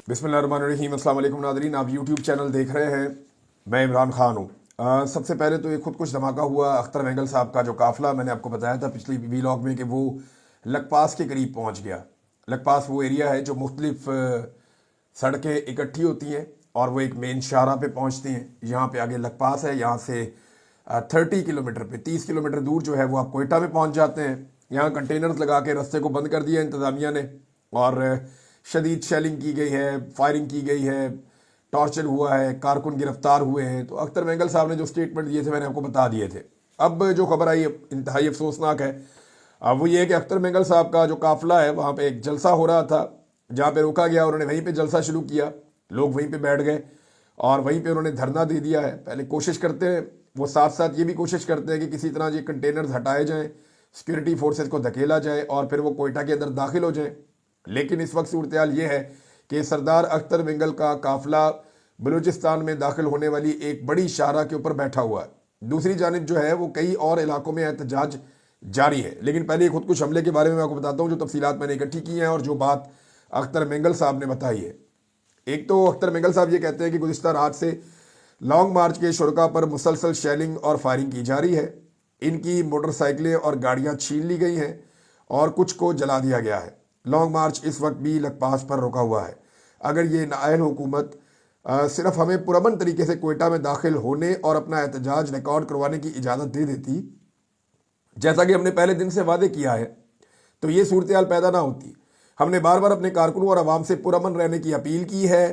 बिस्मिल्लाहिर्रहमानिर्रहीम। अस्सलाम वालेकुम नाज़रीन, आप यूट्यूब चैनल देख रहे हैं। मैं इमरान खान हूँ। सबसे पहले तो ये खुदकुश धमाका हुआ अख्तर मेंगल साहब का जो काफ़िला मैंने आपको बताया था पिछली वीलॉग में कि वो लकपास के करीब पहुँच गया। लकपास वो एरिया है जो मुख्तलिफ सड़कें इकट्ठी होती हैं और वो एक मेन शाहरा पे पहुँचती हैं। यहाँ पे आगे लकपास है, यहाँ से 30 किलोमीटर पे 30 किलोमीटर दूर जो है वो आप कोयटा में पहुँच जाते हैं। यहाँ कंटेनर्स लगा के रास्ते को बंद कर दिया इंतज़ामिया ने और शदीद शेलिंग की गई है, फायरिंग की गई है, टॉर्चर हुआ है, कारकुन गिरफ्तार हुए हैं। तो अख्तर मेंगल साहब ने जो स्टेटमेंट दिए थे मैंने आपको बता दिए थे। अब जो खबर आई इंतहाई अफसोसनाक है। अब वो ये है कि अख्तर मेंगल साहब का जो काफिला है वहाँ पे एक जलसा हो रहा था, जहाँ पे रोका गया, उन्होंने वहीं पे जलसा शुरू किया, लोग वहीं पे बैठ गए और वहीं पे उन्होंने धरना दे दिया है। पहले कोशिश करते हैं वो, साथ साथ ये भी कोशिश करते हैं कि किसी तरह ये कंटेनर्स हटाए जाएँ, सिक्योरिटी फोर्सेस को धकेला जाए और फिर वो कोयटा के अंदर दाखिल हो जाएँ। लेकिन इस वक्त सूरत हाल ये है कि सरदार अख्तर मेंगल का काफिला बलूचिस्तान में दाखिल होने वाली एक बड़ी शाहरा के ऊपर बैठा हुआ है। दूसरी जानिब जो है वो कई और इलाकों में एहतजाज जारी है। लेकिन पहले खुदकुश हमले के बारे में मैं आपको बताता हूँ जो तफसीलात मैंने इकट्ठी की हैं और जो बात अख्तर मेंगल साहब ने बताई है। एक तो अख्तर मेंगल साहब ये कहते हैं कि गुज़िश्ता रात से लॉन्ग मार्च के शुरका पर मुसलसल शेलिंग और फायरिंग की जा रही है। इनकी मोटरसाइकिलें और गाड़ियाँ छीन ली गई हैं और कुछ को जला दिया गया है। लॉन्ग मार्च इस वक्त भी लकपास पर रुका हुआ है। अगर ये नाअहल हुकूमत सिर्फ हमें पुरअमन तरीके से कोयटा में दाखिल होने और अपना एहतजाज रिकॉर्ड करवाने की इजाज़त दे देती, जैसा कि हमने पहले दिन से वादे किया है, तो ये सूरत हाल पैदा ना होती। हमने बार बार अपने कारकुनों और आवाम से पुरअमन रहने की अपील की है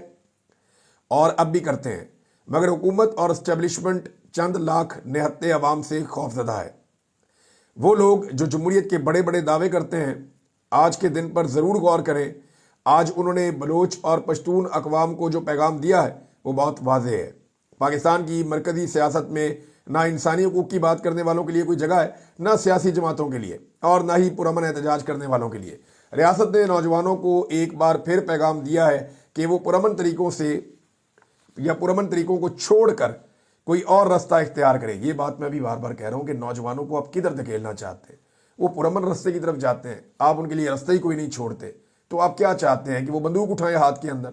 और अब भी करते हैं, मगर हुकूमत और इस्टेब्लिशमेंट चंद लाख निहत्ते अवाम से खौफजदा है। वो लोग जो जमहूरियत के बड़े बड़े दावे करते हैं, आज के दिन पर ज़रूर गौर करें। आज उन्होंने बलोच और पश्तून अकवाम को जो पैगाम दिया है वो बहुत वाज़ेह है। पाकिस्तान की मरकज़ी सियासत में ना इंसानी हकूक़ की बात करने वालों के लिए कोई जगह है, ना सियासी जमातों के लिए और ना ही पुरअमन एहतजाज करने वालों के लिए। रियासत ने नौजवानों को एक बार फिर पैगाम दिया है कि वो पुरअमन तरीक़ों से या पुरअमन तरीक़ों को छोड़कर कोई और रास्ता इख्तियार करें। ये बात मैं भी बार बार कह रहा हूँ कि नौजवानों को आप किधर धकेलना चाहते हैं? वो पुरअमन रास्ते की तरफ जाते हैं, आप उनके लिए रास्ते ही कोई नहीं छोड़ते। तो आप क्या चाहते हैं कि वो बंदूक उठाएं हाथ के अंदर?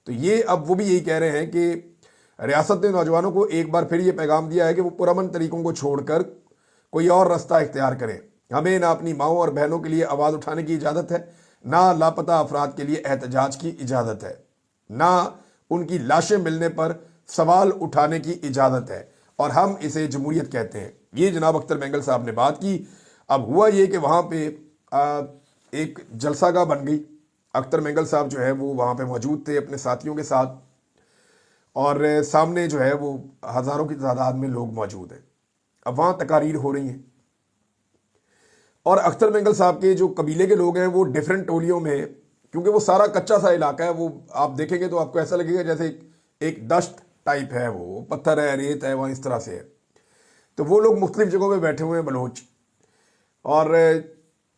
तो ये अब वो भी यही कह रहे हैं कि रियासत ने नौजवानों को एक बार फिर ये पैगाम दिया है कि वो पुरअमन तरीक़ों को छोड़कर कोई और रास्ता इख्तियार करें। हमें ना अपनी माओं और बहनों के लिए आवाज़ उठाने की इजाज़त है, ना लापता अफराद के लिए एहतजाज की इजाज़त है, ना उनकी लाशें मिलने पर सवाल उठाने की इजाज़त है, और हम इसे जमहूरियत कहते हैं। ये जनाब अख्तर मेंगल साहब ने बात की। अब हुआ ये कि वहाँ पे एक जलसागाह बन गई। अख्तर मेंगल साहब जो है वो वहाँ पे मौजूद थे अपने साथियों के साथ और सामने जो है वो हज़ारों की तादाद में लोग मौजूद हैं। अब वहाँ तकारीर हो रही हैं और अख्तर मेंगल साहब के जो कबीले के लोग हैं वो डिफरेंट टोलियों में, क्योंकि वो सारा कच्चा सा इलाका है, वो आप देखेंगे तो आपको ऐसा लगेगा जैसे एक दश्त टाइप है, वो पत्थर है, रेत है, वहाँ इस तरह से है। तो वो लोग मुख्तलिफ जगहों पे बैठे हुए हैं बलोच, और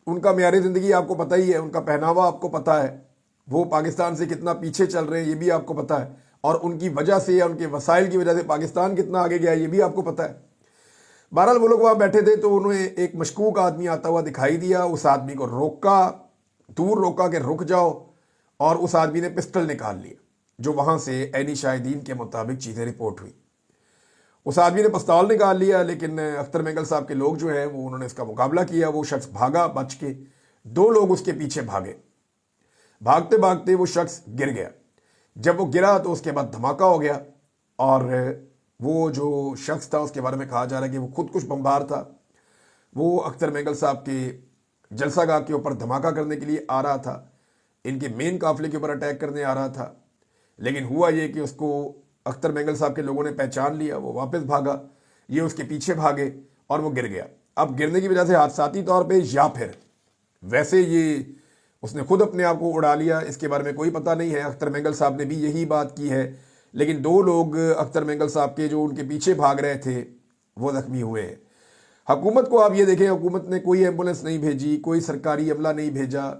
उनका मेयार ज़िंदगी आपको पता ही है, उनका पहनावा आपको पता है, वो पाकिस्तान से कितना पीछे चल रहे हैं ये भी आपको पता है, और उनकी वजह से या उनके वसाइल की वजह से पाकिस्तान कितना आगे गया है ये भी आपको पता है। बहरहाल वो लोग वहाँ बैठे थे तो उन्हें एक मशकूक आदमी आता हुआ दिखाई दिया। उस आदमी को रोका, दूर रोका कि रुक जाओ, और उस आदमी ने पिस्टल निकाल लिया, जो वहाँ से ऐनी शाहिदीन के मुताबिक चीज़ें रिपोर्ट हुई। उस आदमी ने पिस्तौल निकाल लिया, लेकिन अख्तर मेंगल साहब के लोग जो है वो उन्होंने इसका मुकाबला किया। वो शख्स भागा बच के, 2 लोग उसके पीछे भागे, भागते भागते वो शख्स गिर गया। जब वो गिरा तो उसके बाद धमाका हो गया, और वो जो शख्स था उसके बारे में कहा जा रहा है कि वो खुदकुश बमबार था। वो अख्तर मेंगल साहब के जलसागाह के ऊपर धमाका करने के लिए आ रहा था, इनके मेन काफिले के ऊपर अटैक करने आ रहा था। लेकिन हुआ ये कि उसको अख्तर मेंगल साहब के लोगों ने पहचान लिया, वो वापस भागा, ये उसके पीछे भागे और वो गिर गया। अब गिरने की वजह से हादसाती तौर पे या फिर वैसे ये उसने खुद अपने आप को उड़ा लिया, इसके बारे में कोई पता नहीं है। अख्तर मेंगल साहब ने भी यही बात की है, लेकिन 2 लोग अख्तर मेंगल साहब के जो उनके पीछे भाग रहे थे वो ज़ख्मी हुए हैं। हुकूमत को आप ये देखें, हुकूमत ने कोई एम्बुलेंस नहीं भेजी, कोई सरकारी अमला नहीं भेजा।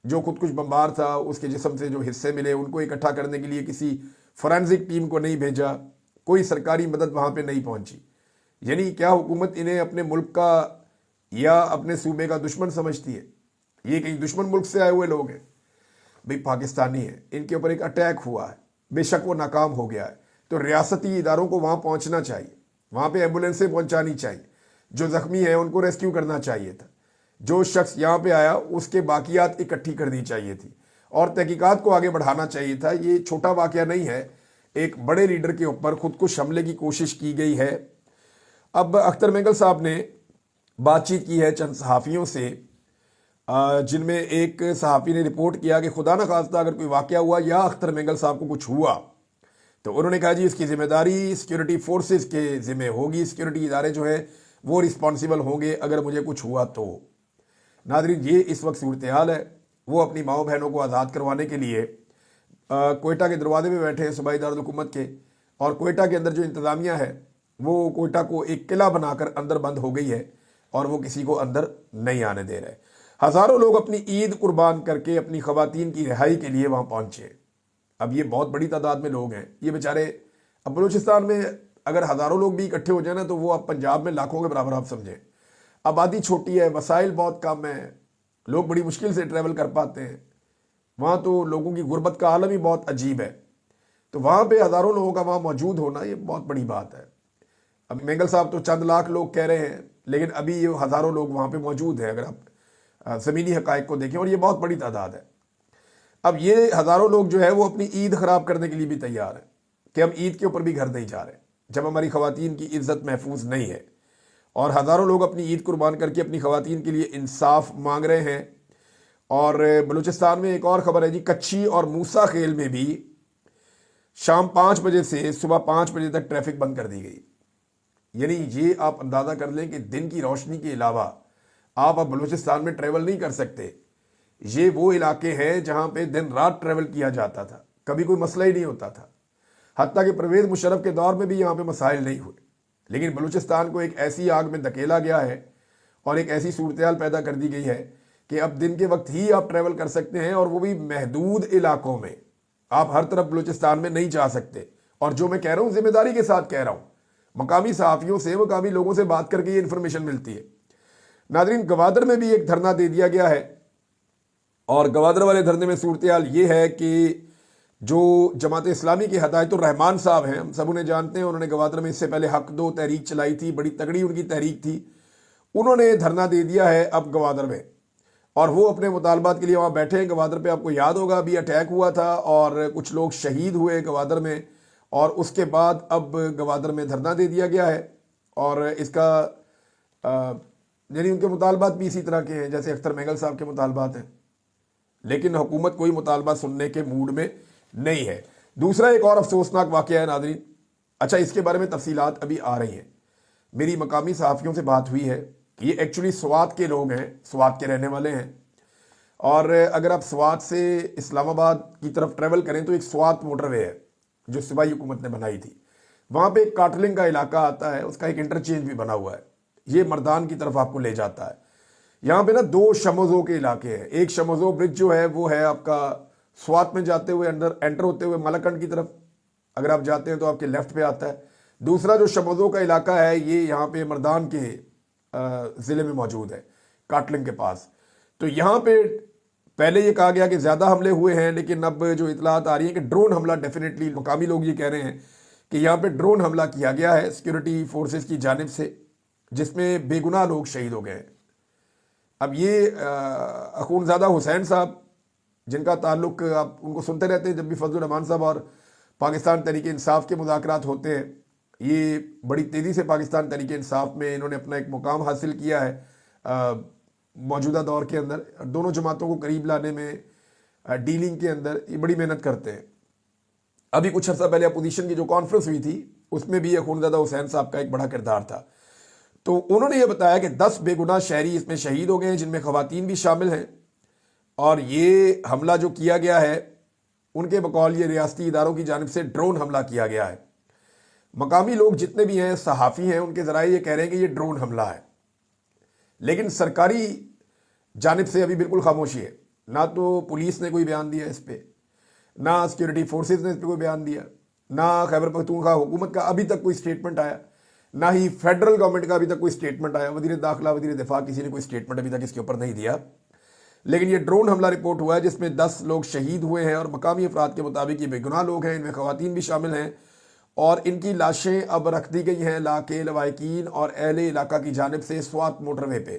जो खुदकुश बमबार था उसके जिस्म से जो हिस्से मिले उनको इकट्ठा करने के लिए किसी फॉरेंसिक टीम को नहीं भेजा, कोई सरकारी मदद वहाँ पे नहीं पहुँची। यानी क्या हुकूमत इन्हें अपने मुल्क का या अपने सूबे का दुश्मन समझती है? ये कहीं दुश्मन मुल्क से आए हुए लोग हैं। भाई पाकिस्तानी है, इनके ऊपर एक अटैक हुआ है, बेशक वो नाकाम हो गया है, तो रियासती इदारों को वहाँ पहुँचना चाहिए, वहाँ पे एम्बुलेंसें पहुँचानी चाहिए, जो ज़ख्मी हैं उनको रेस्क्यू करना चाहिए था, जो शख्स यहाँ पे आया उसके बाकियात इकट्ठी करनी चाहिए थी और तहकीकात को आगे बढ़ाना चाहिए था। ये छोटा वाक़या नहीं है, एक बड़े लीडर के ऊपर खुदकुश हमले की कोशिश की गई है। अब अख्तर मेंगल साहब ने बातचीत की है चंद सहाफ़ियों से, जिनमें एक सहाफ़ी ने रिपोर्ट किया कि खुदा न खास्ता अगर कोई वाक़या हुआ या अख्तर मेंगल साहब को कुछ हुआ तो उन्होंने कहा जी इसकी ज़िम्मेदारी सिक्योरिटी फोर्सेस के ज़िम्मे होगी, सिक्योरिटी इदारे जो हैं वो रिस्पॉन्सिबल होंगे अगर मुझे कुछ हुआ तो। नाज़रीन, ये इस वक्त सूरत हाल है। वो अपनी माओ बहनों को आज़ाद करवाने के लिए कोयटा के दरवाजे में बैठे हैं सूबाई दारुल हुकूमत के, और कोयटा के अंदर जो इंतज़ामिया है वो कोयटा को एक किला बनाकर अंदर बंद हो गई है और वो किसी को अंदर नहीं आने दे रहे। हज़ारों लोग अपनी ईद कुर्बान करके अपनी ख़वातीन की रिहाई के लिए वहाँ पहुँचे। अब ये बहुत बड़ी तादाद में लोग हैं, ये बेचारे, अब बलूचिस्तान में अगर हज़ारों लोग भी इकट्ठे हो जाए ना तो वो अब पंजाब में लाखों के बराबर आप समझें। आबादी छोटी है, वसाइल बहुत कम है, लोग बड़ी मुश्किल से ट्रैवल कर पाते हैं, वहाँ तो लोगों की गुर्बत का आलम ही बहुत अजीब है। तो वहाँ पे हज़ारों लोगों का वहाँ मौजूद होना ये बहुत बड़ी बात है। अब मेंगल साहब तो चंद लाख लोग कह रहे हैं, लेकिन अभी ये हज़ारों लोग वहाँ पे मौजूद हैं अगर आप ज़मीनी हक़ाइक़ को देखें, और ये बहुत बड़ी तादाद है। अब ये हज़ारों लोग जो है वो अपनी ईद ख़राब करने के लिए भी तैयार हैं कि हम ईद के ऊपर भी घर नहीं जा रहे जब हमारी ख़वातीन की इज़्ज़त महफूज नहीं है, और हज़ारों लोग अपनी ईद कुर्बान करके अपनी ख़वातीन के लिए इंसाफ मांग रहे हैं। और बलूचिस्तान में एक और ख़बर है जी, कच्ची और मूसा खेल में भी शाम 5 बजे से सुबह 5 बजे तक ट्रैफिक बंद कर दी गई। यानी ये आप अंदाज़ा कर लें कि दिन की रोशनी के अलावा आप अब बलूचिस्तान में ट्रैवल नहीं कर सकते। ये वो इलाके हैं जहाँ पे दिन रात ट्रैवल किया जाता था, कभी कोई मसला ही नहीं होता था। हत्ता कि परवेज़ मुशर्रफ के दौर में भी यहाँ पे मसाइल नहीं हुए, लेकिन बलूचिस्तान को एक ऐसी आग में धकेला गया है और एक ऐसी सूरत पैदा कर दी गई है कि अब दिन के वक्त ही आप ट्रैवल कर सकते हैं, और वो भी महदूद इलाकों में। आप हर तरफ बलूचिस्तान में नहीं जा सकते। और जो मैं कह रहा हूँ जिम्मेदारी के साथ कह रहा हूँ, मकामी सहाफ़ियों से, मकामी लोगों से बात करके ये इन्फॉर्मेशन मिलती है। नाज़रीन, गवादर में भी एक धरना दे दिया गया है, और गवादर वाले धरने में सूरत हाल ये है कि जो जमात इस्लामी के हदायतुर रहमान साहब हैं, हम सब उन्हें जानते हैं, उन्होंने गवादर में इससे पहले हक दो तहरीक चलाई थी, बड़ी तगड़ी उनकी तहरीक थी। उन्होंने धरना दे दिया है अब गवादर में, और वो अपने मुतालबात के लिए वहाँ बैठे हैं। गवादर पे आपको याद होगा अभी अटैक हुआ था और कुछ लोग शहीद हुए गवादर में, और उसके बाद अब गवादर में धरना दे दिया गया है। और इसका यानी उनके मुतालबात भी इसी तरह के हैं जैसे अख्तर मेंगल साहब के मुतालबात हैं, लेकिन हुकूमत कोई मुतालबा सुनने के मूड में नहीं है। दूसरा एक और अफसोसनाक वाक़या है नाज़रीन, अच्छा इसके बारे में तफसीलात अभी आ रही हैं। मेरी मकामी सहाफ़ियों से बात हुई है, ये एक्चुअली स्वात के लोग हैं, स्वात के रहने वाले हैं, और अगर आप स्वात से इस्लामाबाद की तरफ ट्रैवल करें तो एक स्वात मोटरवे है जो सूबाई हुकूमत ने बनाई थी। वहाँ पे एक काटलिंग का इलाका आता है, उसका एक इंटरचेंज भी बना हुआ है, ये मर्दान की तरफ आपको ले जाता है। यहाँ पे ना 2 शमोज़ों के इलाके हैं। एक शमोज़ो ब्रिज जो है वो है आपका स्वात में जाते हुए अंदर एंटर होते हुए मलाकंड की तरफ, अगर आप जाते हैं तो आपके लेफ्ट पे आता है। दूसरा जो शमोज़ो का इलाका है ये यहाँ पे मर्दान के ज़िले में मौजूद है, काटलिंग के पास। तो यहाँ पे पहले ये कहा गया कि ज़्यादा हमले हुए हैं, लेकिन अब जो इतलात आ रही है कि ड्रोन हमला, डेफिनेटली मकामी लोग ये कह रहे हैं कि यहाँ पे ड्रोन हमला किया गया है सिक्योरिटी फोर्सेस की जानिब से, जिसमें बेगुनाह लोग शहीद हो गए हैं। अब ये अखूनज़ादा हुसैन साहब, जिनका ताल्लुक आप उनको सुनते रहते हैं जब भी फजलुर रहमान साहब और पाकिस्तान तहरीक इंसाफ के मुज़ाकरात होते हैं, ये बड़ी तेज़ी से पाकिस्तान तहरीक इंसाफ में इन्होंने अपना एक मुकाम हासिल किया है मौजूदा दौर के अंदर। दोनों जमातों को करीब लाने में, डीलिंग के अंदर ये बड़ी मेहनत करते हैं। अभी कुछ अर्सा पहले अपोजिशन की जो कॉन्फ्रेंस हुई थी उसमें भी अखूनज़ादा हुसैन साहब का एक बड़ा किरदार था। तो उन्होंने ये बताया कि 10 बेगुनाह शहरी इसमें शहीद हो गए हैं, जिनमें ख़वातीन भी शामिल हैं, और ये हमला जो किया गया है उनके बकौल ये रियासती इदारों की जानिब से ड्रोन हमला किया गया है। मकामी लोग जितने भी हैं, सहाफ़ी हैं, उनके ज़राए ये कह रहे हैं कि ये ड्रोन हमला है, लेकिन सरकारी जानिब से अभी बिल्कुल खामोशी है। ना तो पुलिस ने कोई बयान दिया इस पर, ना सिक्योरिटी फोर्सेज ने इस पर कोई बयान दिया, ना खैबर पख्तूनख्वा हुकूमत का अभी तक कोई स्टेटमेंट आया, ना ही फेडरल गवर्नमेंट का अभी तक कोई स्टेटमेंट आया। वज़ीर दाखिला, वज़ीर दिफा, किसी ने कोई स्टेटमेंट अभी तक इसके ऊपर नहीं दिया। لیکن یہ ڈرون حملہ رپورٹ ہوا ہے جس میں 10 لوگ شہید ہوئے ہیں، اور مقامی افراد کے مطابق یہ بے گناہ لوگ ہیں، ان میں خواتین بھی شامل ہیں، اور ان کی لاشیں اب رکھ دی گئی ہیں علاقے لوائقین اور اہل علاقہ کی جانب سے سوات موٹر وے پہ،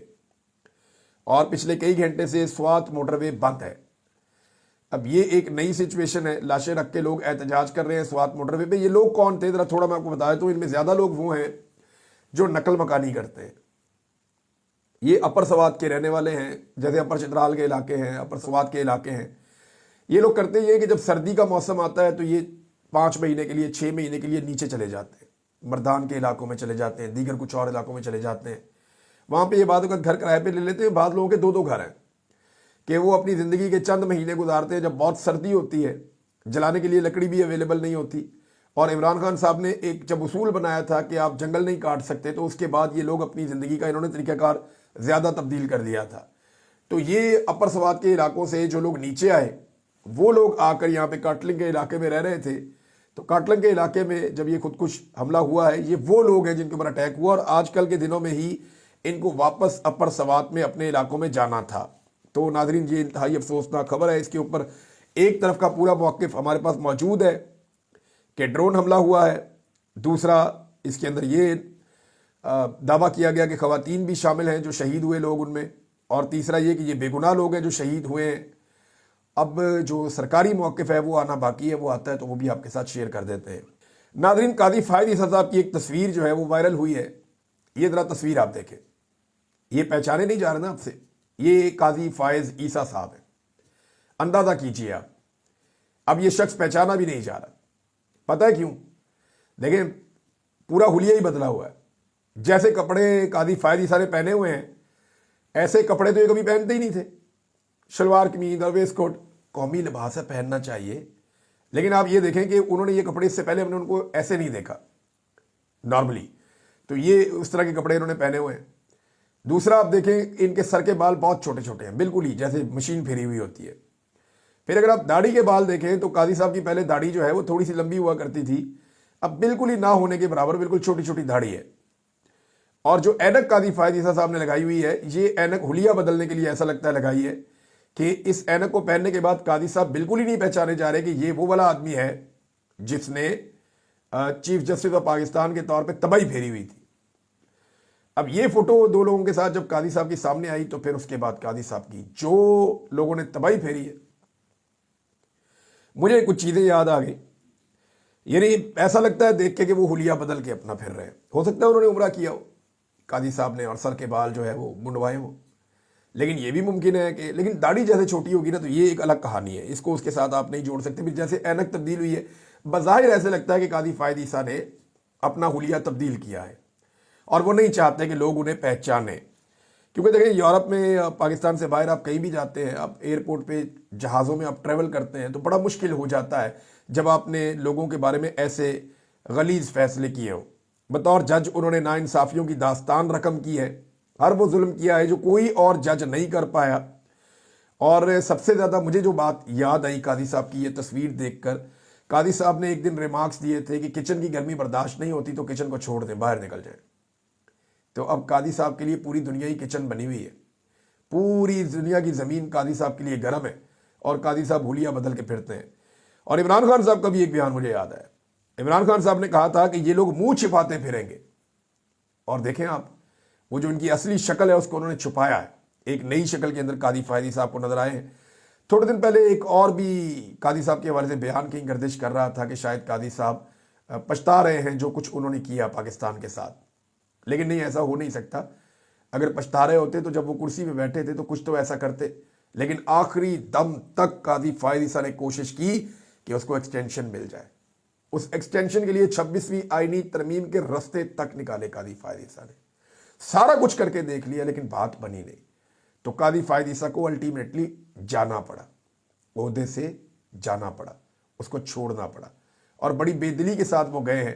اور پچھلے کئی گھنٹے سے سوات موٹر وے بند ہے۔ اب یہ ایک نئی سچویشن ہے، لاشیں رکھ کے لوگ احتجاج کر رہے ہیں سوات موٹر وے پہ۔ یہ لوگ کون تھے ذرا تھوڑا میں آپ کو بتایا تو ان میں زیادہ لوگ وہ ہیں جو نقل مکانی کرتے ہیں۔ یہ اپر سوات کے رہنے والے ہیں، جیسے اپر چترال کے علاقے ہیں، اپر سوات کے علاقے ہیں۔ یہ لوگ کرتے یہ کہ جب سردی کا موسم آتا ہے تو یہ 5 مہینے کے لیے 6 مہینے کے لیے نیچے چلے جاتے ہیں، مردان کے علاقوں میں چلے جاتے ہیں، دیگر کچھ اور علاقوں میں چلے جاتے ہیں۔ وہاں پہ یہ بعض اوقات گھر کرائے پہ لے لیتے ہیں، بعض لوگوں کے 2 گھر ہیں کہ وہ اپنی زندگی کے چند مہینے گزارتے ہیں جب بہت سردی ہوتی ہے، جلانے کے لیے لکڑی بھی اویلیبل نہیں ہوتی۔ اور عمران خان صاحب نے ایک جب اصول بنایا تھا کہ آپ جنگل نہیں کاٹ سکتے، تو اس کے بعد یہ لوگ اپنی زندگی کا انہوں نے طریقہ کار زیادہ تبدیل کر دیا تھا۔ تو یہ اپر سوات کے علاقوں سے جو لوگ نیچے آئے، وہ لوگ آ کر یہاں پہ کاٹلنگ کے علاقے میں رہ رہے تھے۔ تو کاٹلنگ کے علاقے میں جب یہ خودکش حملہ ہوا ہے، یہ وہ لوگ ہیں جن کے اوپر اٹیک ہوا، اور آج کل کے دنوں میں ہی ان کو واپس اپر سوات میں اپنے علاقوں میں جانا تھا۔ تو ناظرین، یہ انتہائی افسوسناک خبر ہے۔ اس کے اوپر ایک طرف کا پورا موقف ہمارے پاس موجود ہے کہ ڈرون حملہ ہوا ہے، دوسرا اس کے اندر یہ دعویٰ کیا گیا کہ خواتین بھی شامل ہیں جو شہید ہوئے لوگ ان میں، اور تیسرا یہ کہ یہ بے گناہ لوگ ہیں جو شہید ہوئے ہیں۔ اب جو سرکاری موقف ہے وہ آنا باقی ہے، وہ آتا ہے تو وہ بھی آپ کے ساتھ شیئر کر دیتے ہیں۔ ناظرین، قاضی فائد عیسیٰ صاحب کی ایک تصویر جو ہے وہ وائرل ہوئی ہے۔ یہ ذرا تصویر آپ دیکھیں، یہ پہچانے نہیں جا رہے نا آپ سے، یہ قاضی فائز عیسیٰ صاحب ہیں۔ اندازہ کیجئے آپ، اب یہ شخص پہچانا بھی نہیں جا رہا۔ پتہ ہے کیوں؟ دیکھیں، پورا حلیہ ہی بدلا ہوا ہے۔ جیسے کپڑے قاضی فائز عیسیٰ نے پہنے ہوئے ہیں، ایسے کپڑے تو یہ کبھی پہنتے ہی نہیں تھے۔ شلوار قمیض اور ویسٹ کوٹ قومی لباس ہے، پہننا چاہیے، لیکن آپ یہ دیکھیں کہ انہوں نے یہ کپڑے اس سے پہلے ہم نے ان کو ایسے نہیں دیکھا نارملی، تو یہ اس طرح کے کپڑے انہوں نے پہنے ہوئے ہیں۔ دوسرا آپ دیکھیں، ان کے سر کے بال بہت چھوٹے چھوٹے ہیں، بالکل ہی جیسے مشین پھیری ہوئی ہوتی ہے۔ پھر اگر آپ داڑھی کے بال دیکھیں تو قاضی صاحب کی پہلے داڑھی جو ہے وہ تھوڑی سی لمبی ہوا کرتی تھی، اب بالکل ہی نہ ہونے کے برابر بالکل چھوٹی چھوٹی داڑھی ہے۔ اور جو اینک قاضی فائز عیسیٰ صاحب نے لگائی ہوئی ہے، یہ اینک حلیہ بدلنے کے لیے ایسا لگتا ہے لگائی ہے کہ اس اینک کو پہننے کے بعد قاضی صاحب بالکل ہی نہیں پہچانے جا رہے کہ یہ وہ والا آدمی ہے جس نے چیف جسٹس آف پاکستان کے طور پہ تباہی پھیری ہوئی تھی۔ اب یہ فوٹو 2 لوگوں کے ساتھ جب قاضی صاحب کی سامنے آئی تو پھر اس کے بعد قاضی صاحب کی جو لوگوں نے تباہی پھیری ہے، مجھے کچھ چیزیں یاد آ گئی۔ یعنی ایسا لگتا ہے دیکھ کے کہ وہ حلیہ بدل کے اپنا پھر رہے ہیں۔ ہو سکتا ہے انہوں نے عمرہ کیا ہو قاضی صاحب نے، اور سر کے بال جو ہے وہ منڈوائے ہوں، لیکن یہ بھی ممکن ہے کہ لیکن داڑھی جیسے چھوٹی ہوگی نا تو یہ ایک الگ کہانی ہے، اس کو اس کے ساتھ آپ نہیں جوڑ سکتے۔ پھر جیسے اینک تبدیل ہوئی ہے، بظاہر ایسے لگتا ہے کہ قاضی فائد عیسیٰ نے اپنا حلیہ تبدیل کیا ہے، اور وہ نہیں چاہتے کہ لوگ انہیں پہچانیں۔ کیونکہ دیکھیں، یورپ میں پاکستان سے باہر آپ کہیں بھی جاتے ہیں، آپ ایئرپورٹ پہ جہازوں میں آپ ٹریول کرتے ہیں تو بڑا مشکل ہو جاتا ہے جب آپ نے لوگوں کے بارے میں ایسے غلیظ فیصلے کیے ہوں۔ بطور جج انہوں نے ناانصافیوں کی داستان رقم کی ہے، ہر وہ ظلم کیا ہے جو کوئی اور جج نہیں کر پایا۔ اور سب سے زیادہ مجھے جو بات یاد آئی قاضی صاحب کی یہ تصویر دیکھ کر، قاضی صاحب نے ایک دن ریمارکس دیے تھے کہ کچن کی گرمی برداشت نہیں ہوتی تو کچن کو چھوڑ دیں، باہر نکل جائیں۔ تو اب قاضی صاحب کے لیے پوری دنیا ہی کچن بنی ہوئی ہے، پوری دنیا کی زمین قاضی صاحب کے لیے گرم ہے، اور قاضی صاحب حلیہ بدل کے پھرتے ہیں۔ اور عمران خان صاحب کا بھی ایک بیان مجھے یاد ہے۔ عمران خان صاحب نے کہا تھا کہ یہ لوگ منہ چھپاتے پھریں گے، اور دیکھیں آپ، وہ جو ان کی اصلی شکل ہے اس کو انہوں نے چھپایا ہے، ایک نئی شکل کے اندر قاضی فائز عیسیٰ کو نظر آئے ہیں۔ تھوڑے دن پہلے ایک اور بھی قاضی صاحب کے حوالے سے بیان کہیں گردش کر رہا تھا کہ شاید قاضی صاحب پچھتا رہے ہیں جو کچھ انہوں نے کیا پاکستان کے ساتھ، لیکن نہیں، ایسا ہو نہیں سکتا۔ اگر پچھتا رہے ہوتے تو جب وہ کرسی پہ بیٹھے تھے تو کچھ تو ایسا کرتے، لیکن آخری دم تک قاضی فائز عیسیٰ نے کوشش کی کہ اس کو ایکسٹینشن مل جائے۔ اس ایکسٹینشن کے لیے 26ویں آئینی ترمیم کے رستے تک نکالے قاضی فائز عیسیٰ نے، سارا کچھ کر کے دیکھ لیا لیکن بات بنی نہیں۔ تو قاضی فائز عیسیٰ کو الٹیمیٹلی جانا پڑا، عہدے سے جانا پڑا، اس کو چھوڑنا پڑا، اور بڑی بے دلی کے ساتھ وہ گئے ہیں،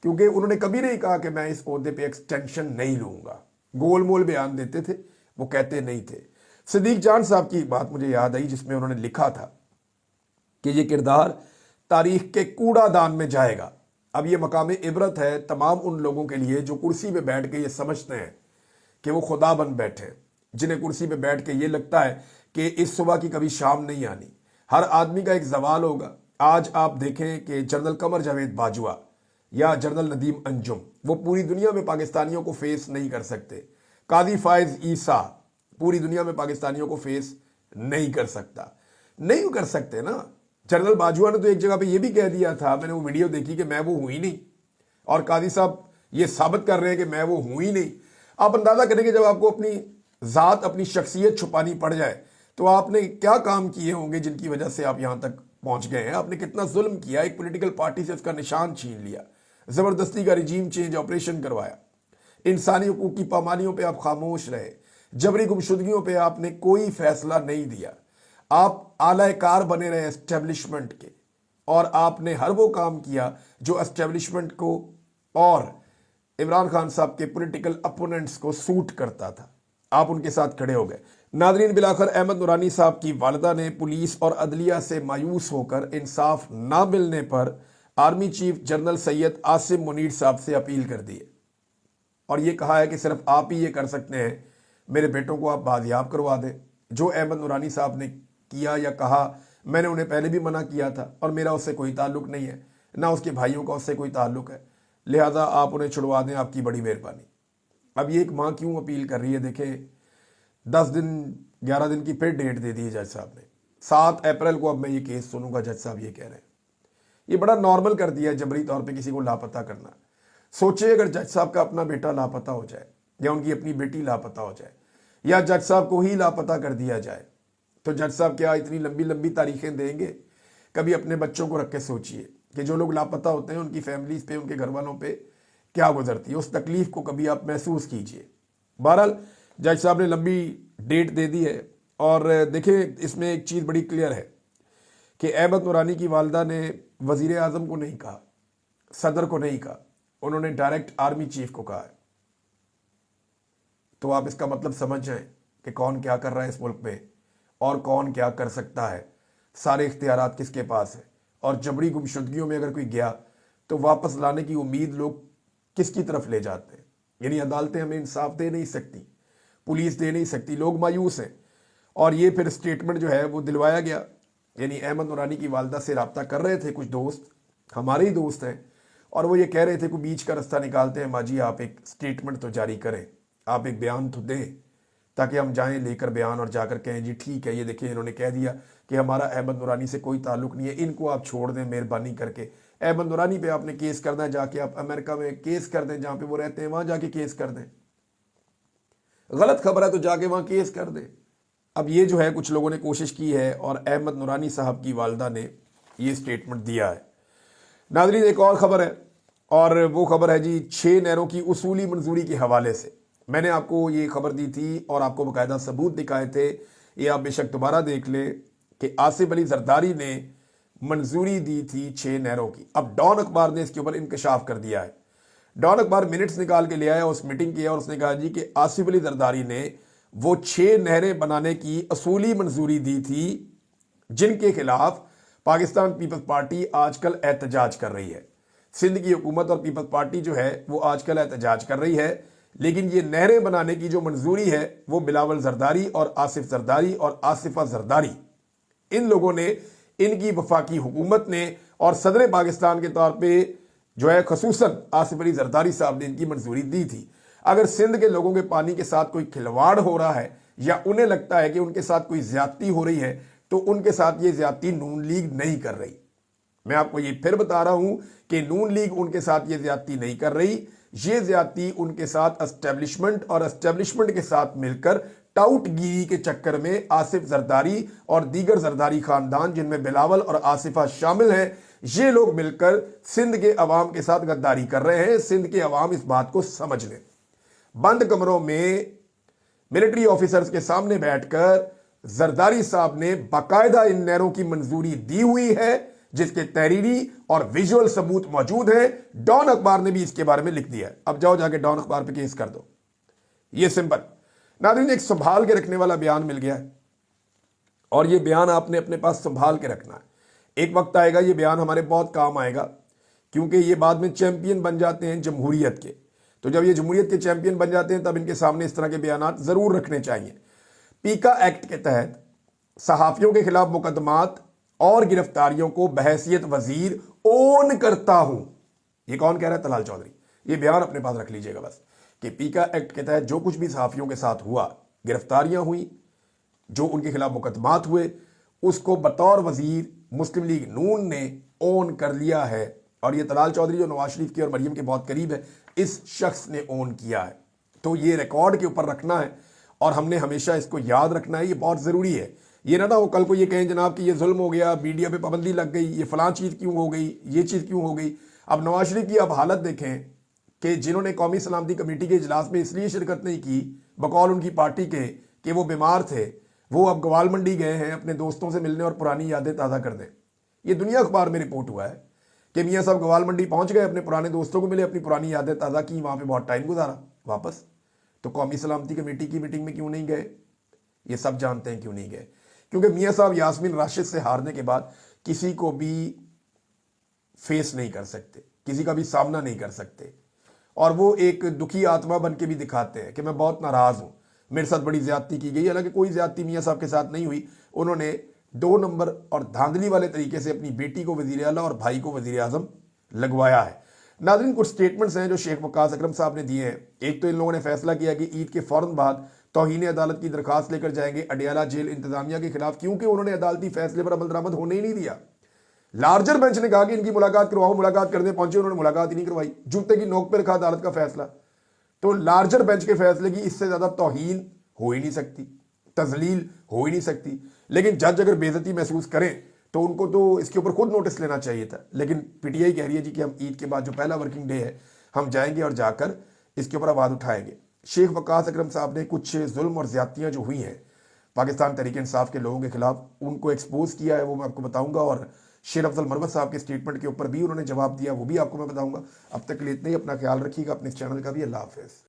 کیونکہ انہوں نے کبھی نہیں کہا کہ میں اس عہدے پہ ایکسٹینشن نہیں لوں گا۔ گول مول بیان دیتے تھے، وہ کہتے نہیں تھے۔ صدیق جان صاحب کی بات مجھے یاد آئی جس میں انہوں نے لکھا تھا کہ یہ کردار تاریخ کے کوڑا دان میں جائے گا۔ اب یہ مقام عبرت ہے تمام ان لوگوں کے لیے جو کرسی پہ بیٹھ کے یہ سمجھتے ہیں کہ وہ خدا بن بیٹھے، جنہیں کرسی پہ بیٹھ کے یہ لگتا ہے کہ اس صبح کی کبھی شام نہیں آنی. ہر آدمی کا ایک زوال ہوگا. آج آپ دیکھیں کہ جنرل قمر جاوید باجوہ یا جنرل ندیم انجم وہ پوری دنیا میں پاکستانیوں کو فیس نہیں کر سکتے. قاضی فائز عیسیٰ پوری دنیا میں پاکستانیوں کو فیس نہیں کر سکتا. نہیں کر سکتے نا. جنرل باجوہ نے تو ایک جگہ پہ یہ بھی کہہ دیا تھا, میں نے وہ ویڈیو دیکھی, کہ میں وہ ہوں ہی نہیں, اور قاضی صاحب یہ ثابت کر رہے ہیں کہ میں وہ ہوں ہی نہیں. آپ اندازہ کریں کہ جب آپ کو اپنی ذات, اپنی شخصیت چھپانی پڑ جائے تو آپ نے کیا کام کیے ہوں گے جن کی وجہ سے آپ یہاں تک پہنچ گئے ہیں. آپ نے کتنا ظلم کیا, ایک پولیٹیکل پارٹی سے اس کا نشان چھین لیا, زبردستی کا رجیم چینج آپریشن کروایا, انسانی حقوق کی پامالیوں پہ آپ خاموش رہے, جبری گمشدگیوں پہ آپ نے کوئی فیصلہ نہیں دیا, آپ اعلی کار بنے رہے اسٹیبلشمنٹ کے, اور آپ نے ہر وہ کام کیا جو اسٹیبلشمنٹ کو اور عمران خان صاحب کے پولیٹیکل اپوننٹس کو سوٹ کرتا تھا. آپ ان کے ساتھ کھڑے ہو گئے. ناظرین, بلاخر احمد نورانی صاحب کی والدہ نے پولیس اور عدلیہ سے مایوس ہو کر انصاف نہ ملنے پر army chief general Syed Asim Munir صاحب سے اپیل کر دی ہے, اور یہ کہا ہے کہ صرف آپ ہی یہ کر سکتے ہیں, میرے بیٹوں کو آپ بازیاب کروا دیں. جو احمد نورانی صاحب نے کیا یا کہا, میں نے انہیں پہلے بھی منع کیا تھا, اور میرا اس سے کوئی تعلق نہیں ہے, نہ اس کے بھائیوں کا اس سے کوئی تعلق ہے, لہذا آپ انہیں چھڑوا دیں, آپ کی بڑی مہربانی. اب یہ ایک ماں کیوں اپیل کر رہی ہے؟ دیکھیں, 10 دن 11 دن کی پھر ڈیٹ دے دی ہے جج صاحب نے. 7 اپریل کو اب میں یہ کیس سنوں گا, جج صاحب یہ کہہ رہے ہیں. یہ بڑا نارمل کر دیا ہے جبری طور پہ کسی کو لاپتہ کرنا. سوچے اگر جج صاحب کا اپنا بیٹا لاپتہ ہو جائے, یا ان کی اپنی بیٹی لاپتہ ہو جائے, یا جج صاحب کو ہی لاپتہ کر دیا جائے, تو جج صاحب کیا اتنی لمبی لمبی تاریخیں دیں گے؟ کبھی اپنے بچوں کو رکھ کے سوچئے کہ جو لوگ لاپتہ ہوتے ہیں ان کی فیملیز پہ, ان کے گھر والوں پہ کیا گزرتی ہے, اس تکلیف کو کبھی آپ محسوس کیجئے. بہرحال جج صاحب نے لمبی ڈیٹ دے دی ہے, اور دیکھیں اس میں ایک چیز بڑی کلیئر ہے کہ احمد نورانی کی والدہ نے وزیر اعظم کو نہیں کہا, صدر کو نہیں کہا, انہوں نے ڈائریکٹ آرمی چیف کو کہا ہے. تو آپ اس کا مطلب سمجھ جائیں کہ کون کیا کر رہا ہے اس ملک میں, اور کون کیا کر سکتا ہے. سارے اختیارات کس کے پاس ہیں, اور جبری گمشدگیوں میں اگر کوئی گیا تو واپس لانے کی امید لوگ کس کی طرف لے جاتے ہیں. یعنی عدالتیں ہمیں انصاف دے نہیں سکتی, پولیس دے نہیں سکتی, لوگ مایوس ہیں. اور یہ پھر اسٹیٹمنٹ جو ہے وہ دلوایا گیا. یعنی احمد نورانی کی والدہ سے رابطہ کر رہے تھے کچھ دوست, ہمارے ہی دوست ہیں, اور وہ یہ کہہ رہے تھے کہ بیچ کا رستہ نکالتے ہیں, ماں جی آپ ایک اسٹیٹمنٹ تو جاری کریں, آپ ایک بیان تو دیں, تاکہ ہم جائیں لے کر بیان اور جا کر کہیں جی ٹھیک ہے, یہ دیکھیں انہوں نے کہہ دیا کہ ہمارا احمد نورانی سے کوئی تعلق نہیں ہے, ان کو آپ چھوڑ دیں مہربانی کر کے. احمد نورانی پہ آپ نے کیس کرنا ہے, جا کے آپ امریکہ میں کیس کر دیں, جہاں پہ وہ رہتے ہیں وہاں جا کے کیس کر دیں. غلط خبر ہے تو جا کے وہاں کیس کر دیں. اب یہ جو ہے کچھ لوگوں نے کوشش کی ہے, اور احمد نورانی صاحب کی والدہ نے یہ اسٹیٹمنٹ دیا ہے. ناظرین, ایک اور خبر ہے, اور وہ خبر ہے جی 6 نہروں کی اصولی منظوری کے حوالے سے. میں نے آپ کو یہ خبر دی تھی اور آپ کو باقاعدہ ثبوت دکھائے تھے, یہ آپ بے شک دوبارہ دیکھ لیں کہ آصف علی زرداری نے منظوری دی تھی 6 نہروں کی. اب ڈان اخبار نے اس کے اوپر انکشاف کر دیا ہے. ڈان اخبار منٹس نکال کے لے آیا اس میٹنگ کی, اور اس نے کہا جی کہ آصف علی زرداری نے وہ 6 نہریں بنانے کی اصولی منظوری دی تھی جن کے خلاف پاکستان پیپلز پارٹی آج کل احتجاج کر رہی ہے. سندھ کی حکومت اور پیپلز پارٹی جو ہے وہ آج کل احتجاج کر رہی ہے, لیکن یہ نہریں بنانے کی جو منظوری ہے وہ بلاول زرداری اور آصف زرداری اور آصفہ زرداری, ان لوگوں نے, ان کی وفاقی حکومت نے اور صدر پاکستان کے طور پہ جو ہے خصوصاً آصف علی زرداری صاحب نے ان کی منظوری دی تھی. اگر سندھ کے لوگوں کے پانی کے ساتھ کوئی کھلواڑ ہو رہا ہے, یا انہیں لگتا ہے کہ ان کے ساتھ کوئی زیادتی ہو رہی ہے, تو ان کے ساتھ یہ زیادتی نون لیگ نہیں کر رہی. میں آپ کو یہ پھر بتا رہا ہوں کہ نون لیگ ان کے ساتھ یہ زیادتی نہیں کر رہی. یہ زیادتی ان کے ساتھ اسٹیبلشمنٹ اور اسٹیبلشمنٹ کے ساتھ مل کر ٹاؤٹ گیری کے چکر میں آصف زرداری اور دیگر زرداری خاندان, جن میں بلاول اور آصفہ شامل ہیں, یہ لوگ مل کر سندھ کے عوام کے ساتھ غداری کر رہے ہیں. سندھ کے عوام اس بات کو سمجھ لیں. بند کمروں میں ملٹری آفیسرز کے سامنے بیٹھ کر زرداری صاحب نے باقاعدہ ان نہروں کی منظوری دی ہوئی ہے, جس کے تحریری اور ویژول ثبوت موجود ہیں. ڈان اخبار نے بھی اس کے بارے میں لکھ دیا ہے. اب جاؤ جا کے ڈان اخبار پہ کیس کر دو. یہ سمپل. ناظرین, ایک سنبھال کے رکھنے والا بیان مل گیا ہے, اور یہ بیان آپ نے اپنے پاس سنبھال کے رکھنا ہے. ایک وقت آئے گا یہ بیان ہمارے بہت کام آئے گا, کیونکہ یہ بعد میں چیمپئن بن جاتے ہیں جمہوریت کے. تو جب یہ جمہوریت کے چیمپئن بن جاتے ہیں تب ان کے سامنے اس طرح کے بیانات ضرور رکھنے چاہیے. پیکا ایکٹ کے تحت सहाफियों के खिलाफ मुकदमात और गिरफ्तारियों को बहैसियत वजीर ओन करता हूं। ये कौन कह रहा है? तलाल चौधरी। ये बयान अपने पास रख लीजिएगा बस, कि पीका एक्ट के तहत जो कुछ भी सहाफियों के साथ हुआ, गिरफ्तारियां हुई, जो उनके खिलाफ मुकदमात हुए, उसको बतौर वजीर मुस्लिम लीग नून ने ओन कर लिया है। और ये तलाल चौधरी जो नवाज शरीफ के और मरियम के बहुत करीब है, इस शख्स ने ओन किया है। तो ये रिकॉर्ड के ऊपर रखना है और हमने हमेशा इसको याद रखना है, ये बहुत ज़रूरी है। ये ना हो कल को ये कहें जनाब कि ये जुल्म हो गया, मीडिया पे पाबंदी लग गई, ये फलां चीज़ क्यों हो गई, ये चीज़ क्यों हो गई। अब नवाज शरीफ की अब हालत देखें कि जिन्होंने कौमी सलामती कमेटी के इजलास में इसलिए शिरकत नहीं की बकौल उनकी पार्टी के कि वो बीमार थे, वो अब गवाल मंडी गए हैं अपने दोस्तों से मिलने और पुरानी यादें ताज़ा कर दें। ये दुनिया अखबार में रिपोर्ट हुआ है कि मियाँ साहब गवाल मंडी पहुंच गए, अपने पुराने दोस्तों को मिले, अपनी पुरानी यादें ताज़ा की, वहाँ पे बहुत टाइम गुजारा, वापस। तो कौमी सलामती कमेटी की मीटिंग में क्यों नहीं गए? ये सब जानते हैं क्यों नहीं गए, क्योंकि मियाँ साहब यास्मीन राशिद से हारने के बाद किसी को भी फेस नहीं कर सकते, किसी का भी सामना नहीं कर सकते, और वो एक दुखी आत्मा बन के भी दिखाते हैं कि मैं बहुत नाराज़ हूँ, मेरे साथ बड़ी ज्यादती की गई। हालांकि कोई ज्यादती मियाँ साहब के साथ नहीं हुई। उन्होंने 2 नंबर और धांधली वाले तरीके से अपनी बेटी को वजीर आला और भाई को वजीर आजम लगवाया है। नाज़रीन, कुछ स्टेटमेंट्स हैं जो शेख वक्कास अकरम साहब ने दिए हैं। एक तो इन लोगों ने फैसला किया कि ईद के फौरन बाद तौहीन अदालत की दरखास्त लेकर जाएंगे अडियाला जेल इंतजामिया के खिलाफ, क्योंकि उन्होंने अदालती फैसले पर अमल दरामद होने ही नहीं दिया। लार्जर बेंच ने कहा कि इनकी मुलाकात करवाओ, मुलाकात करने पहुंचे, उन्होंने मुलाकात ही नहीं करवाई, जूते की नोक पर रखा अदालत का फैसला। तो लार्जर बेंच के फैसले की इससे ज्यादा तौहीन हो ही नहीं सकती, तजलील हो ही नहीं सकती। लेकिन जज अगर बेइज्जती महसूस करें तो उनको तो इसके ऊपर खुद नोटिस लेना चाहिए था। लेकिन पीटीआई कह रही है जी कि हम ईद के बाद जो पहला वर्किंग डे है हम जाएंगे और जाकर इसके ऊपर आवाज़ उठाएंगे। शेख वक्कास अकरम साहब ने कुछ जुल्म और ज्यादतियाँ जो हुई हैं पाकिस्तान तहरीक इंसाफ के लोगों के खिलाफ, उनको एक्सपोज किया है, वो मैं आपको बताऊंगा। और शेर अफजल मरवत साहब के स्टेटमेंट के ऊपर भी उन्होंने जवाब दिया, वो भी आपको मैं बताऊंगा। अब तक के लिए इतना ही। अपना ख्याल रखिएगा, अपने इस चैनल का भी। अल्लाह हाफिज़।